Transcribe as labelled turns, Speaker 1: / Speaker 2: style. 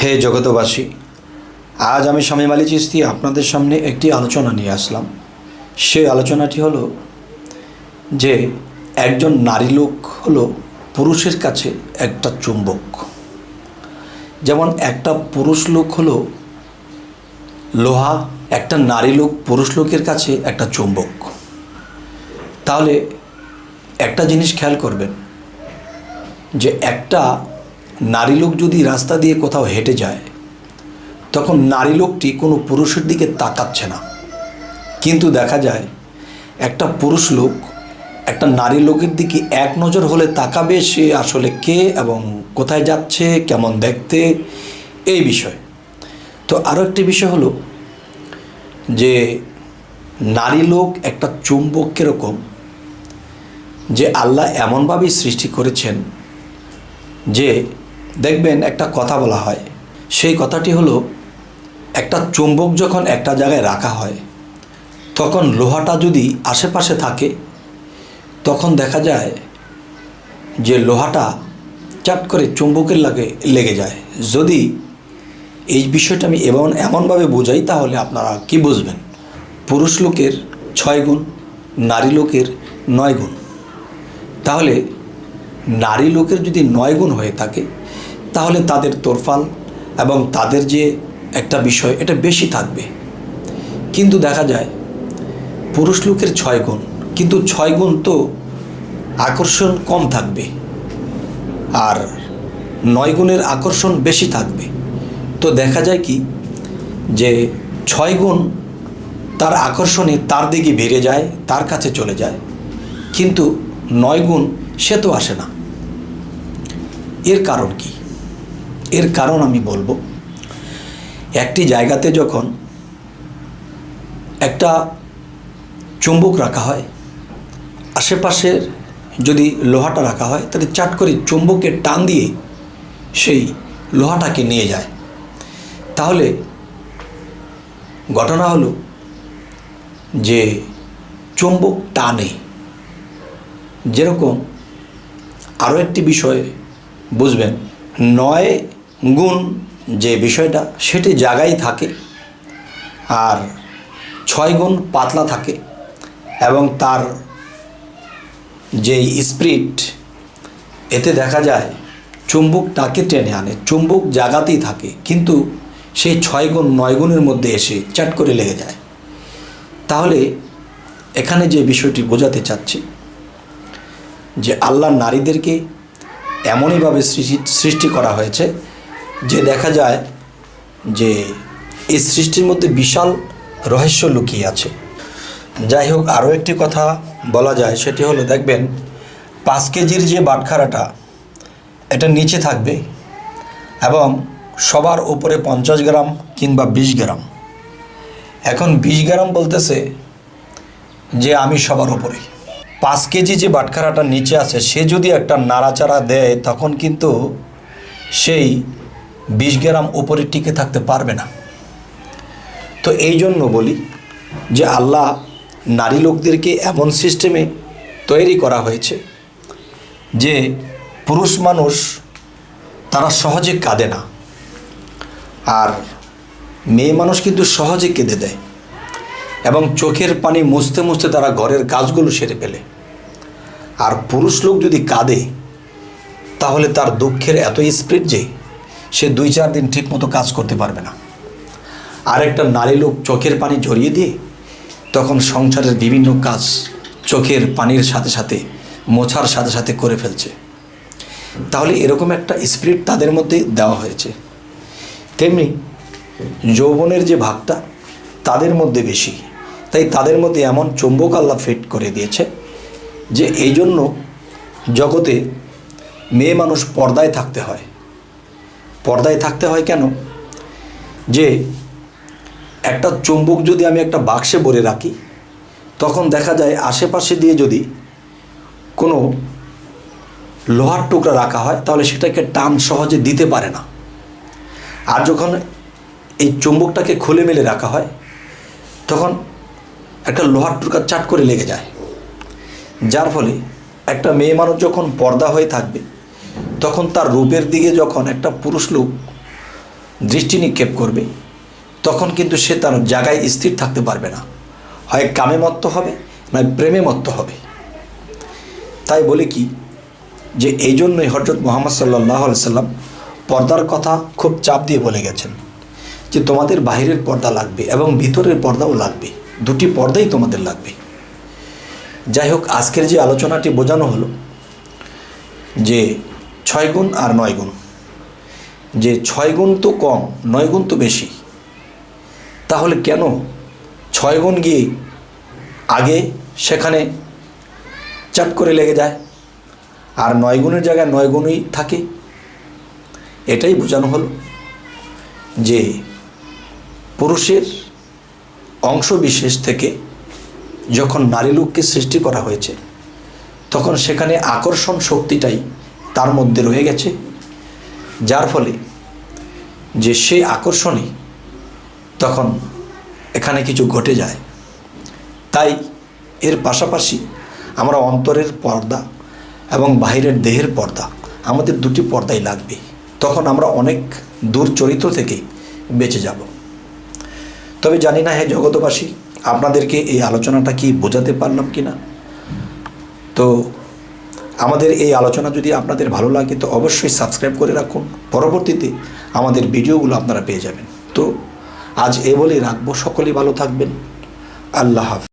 Speaker 1: হে জগতবাসী, আজ আমি শামীম আলী চিশতি আপনাদের সামনে একটি আলোচনা নিয়ে আসলাম। সেই আলোচনাটি হলো যে একজন নারী লোক হলো পুরুষের কাছে একটা চুম্বক। যেমন একটা পুরুষ লোক হলো লোহা, একটা নারী লোক পুরুষ লোকের কাছে একটা চুম্বক। তাহলে একটা জিনিস খেয়াল করবেন যে একটা নারী লোক যদি রাস্তা দিয়ে কোথাও হেঁটে যায়, তখন নারী লোকটি কোনো পুরুষের দিকে তাকাচ্ছে না, কিন্তু দেখা যায় একটা পুরুষ লোক একটা নারী লোকের দিকে এক নজর হলে তাকাবে সে আসলে কে এবং কোথায় যাচ্ছে, কেমন দেখতে, এই বিষয়। তো আরও একটি বিষয় হলো যে নারী লোক একটা চুম্বক কীরকম, যে আল্লাহ এমনভাবেই সৃষ্টি করেছেন যে দেখবেন একটা কথা বলা হয়, সেই কথাটি হলো একটা চুম্বক যখন একটা জায়গায় রাখা হয় তখন লোহাটা যদি আশেপাশে থাকে তখন দেখা যায় যে লোহাটা চাট করে চুম্বকের লেগে যায়। যদি এই বিষয়টা আমি এমনভাবে বোঝাই তাহলে আপনারা কি বুঝবেন? পুরুষ লোকের 6 গুণ, নারী লোকের 9 গুণ। তাহলে নারী লোকের যদি 9 গুণ হয়ে থাকে তাহলে তাদের তোরফাল এবং তাদের যে একটা বিষয় এটা বেশি থাকবে। কিন্তু দেখা যায় পুরুষ লোকের 6 গুণ, কিন্তু 6 গুণ তো আকর্ষণ কম থাকবে আর 9 গুণের আকর্ষণ বেশি থাকবে। তো দেখা যায় কি যে 6 গুণ তার আকর্ষণে তার দিকে বেড়ে যায়, তার কাছে চলে যায়, কিন্তু 9 গুণ সে তো আসে না। এর কারণ কি? এর কারণ আমি বলবো, একটি জায়গাতে যখন একটা চুম্বক রাখা হয়, আশেপাশের যদি লোহাটা রাখা হয় তাহলে চাট করে চুম্বকের টান দিয়ে সেই লোহাটাকে নিয়ে যায়। তাহলে ঘটনা হলো যে চুম্বক টানে। যেরকম আরও একটি বিষয় বুঝবেন, 9 গুণ যে বিষয়টা সেটি জায়গায় থাকে আর 6 গুণ পাতলা থাকে এবং তার যে স্পিরিট, এতে দেখা যায় চুম্বকটাকে টেনে আনে। চুম্বক জায়গাতেই থাকে কিন্তু সেই 6 গুণ 9 গুণের মধ্যে এসে চাট করে লেগে যায়। তাহলে এখানে যে বিষয়টি বোঝাতে চাচ্ছি যে আল্লাহ নারীদেরকে এমনইভাবে সৃষ্টি করা হয়েছে যে দেখা যায় যে এই সৃষ্টির মধ্যে বিশাল রহস্য লুকিয়ে আছে। যাই হোক, আরও একটি কথা বলা যায়, সেটি হলো দেখবেন 5 কেজির যে বাটখারাটা এটা নিচে থাকবে এবং সবার উপরে 50 গ্রাম কিংবা 20 গ্রাম। এখন 20 গ্রাম বলতেছে যে আমি সবার উপরে। 5 কেজি যে বাটখারাটা নিচে আছে সে যদি একটা নাড়াচাড়া দেয় তখন কিন্তু সেই 20 গ্রাম উপরে টিকে থাকতে পারবে না। তো এই জন্য বলি যে আল্লাহ নারী লোকদেরকে এমন সিস্টেমে তৈরি করা হয়েছে যে পুরুষ মানুষ তারা সহজে কাঁদে না, আর মেয়ে মানুষ কিন্তু সহজে কেঁদে দেয় এবং চোখের পানি মুছতে মুছতে তারা ঘরের কাজগুলো সেরে ফেলে। আর পুরুষ লোক যদি কাঁদে তাহলে তার দুঃখের এত স্পিড যে সে 2-4 দিন ঠিকমতো কাজ করতে পারবে না। আর একটা নারী লোক চোখের পানি ঝরিয়ে দিয়ে তখন সংসারের বিভিন্ন কাজ চোখের পানির সাথে সাথে মোছার সাথে সাথে করে ফেলছে। তাহলে এরকম একটা স্পিরিট তাদের মধ্যে দেওয়া হয়েছে। তেমনি যৌবনের যে ভাগটা তাদের মধ্যে বেশি, তাই তাদের মধ্যে এমন চুম্বক আল্লাহ ফিট করে দিয়েছে যে এই জন্য জগতে মেয়ে মানুষ পর্দায় থাকতে হয়। পর্দায় থাকতে হয় কেন? যে একটা চুম্বক যদি আমি একটা বাক্সে ভরে রাখি তখন দেখা যায় আশেপাশে দিয়ে যদি কোনো লোহার টুকরা রাখা হয় তাহলে সেটাকে টান সহজে দিতে পারে না। আর যখন এই চুম্বকটাকে খুলে মেলে রাখা হয় তখন একটা লোহার টুকরা চাট করে লেগে যায়। যার ফলে একটা মেয়ে মানুষ যখন পর্দা হয়ে থাকবে তখন তার রূপের দিকে যখন একটা পুরুষ লোক দৃষ্টি নিক্ষেপ করবে, তখন কিন্তু সে তার জায়গায় স্থির থাকতে পারবে না, হয় কামে মত্ত হবে নয় প্রেমে মত্ত হবে। তাই বলে কি যে এই জন্যই হযরত মুহাম্মদ সাল্লাল্লাহু আলাইহি সাল্লাম পর্দার কথা খুব চাপ দিয়ে বলে গেছেন যে তোমাদের বাহিরের পর্দা লাগবে এবং ভিতরের পর্দাও লাগবে, দুটি পর্দাই তোমাদের লাগবে। যাই হোক, আজকের যে আলোচনাটি বোঝানো হলো যে 6 গুণ আর 9 গুণ, যে 6 গুণ তো কম, 9 গুণ তো বেশি, তাহলে কেন 6 গুণ গিয়ে আগে সেখানে চাট করে লেগে যায় আর 9 গুণের জায়গায় 9 গুণই থাকে? এটাই বোঝানো হলো যে পুরুষের অংশ বিশেষ থেকে যখন নারী লোককে সৃষ্টি করা হয়েছে, তখন সেখানে আকর্ষণ শক্তিটাই তার মধ্যে রয়ে গেছে, যার ফলে যে সেই আকর্ষণে তখন এখানে কিছু ঘটে যায়। তাই এর পাশাপাশি আমরা অন্তরের পর্দা এবং বাহিরের দেহের পর্দা, আমাদের দুটি পর্দাই লাগবে, তখন আমরা অনেক দূর চরিত্র থেকে বেঁচে যাব। তবে জানি না হে জগতবাসী, আপনাদেরকে এই আলোচনাটা কি বোঝাতে পারলাম কি না। তো আমাদের এই আলোচনা যদি আপনাদের ভালো লাগে তো অবশ্যই সাবস্ক্রাইব করে রাখুন, পরবর্তীতে আমাদের ভিডিওগুলো আপনারা পেয়ে যাবেন। তো আজ এ বলেই রাখবো, সকলেই ভালো থাকবেন। আল্লাহ হাফেজ।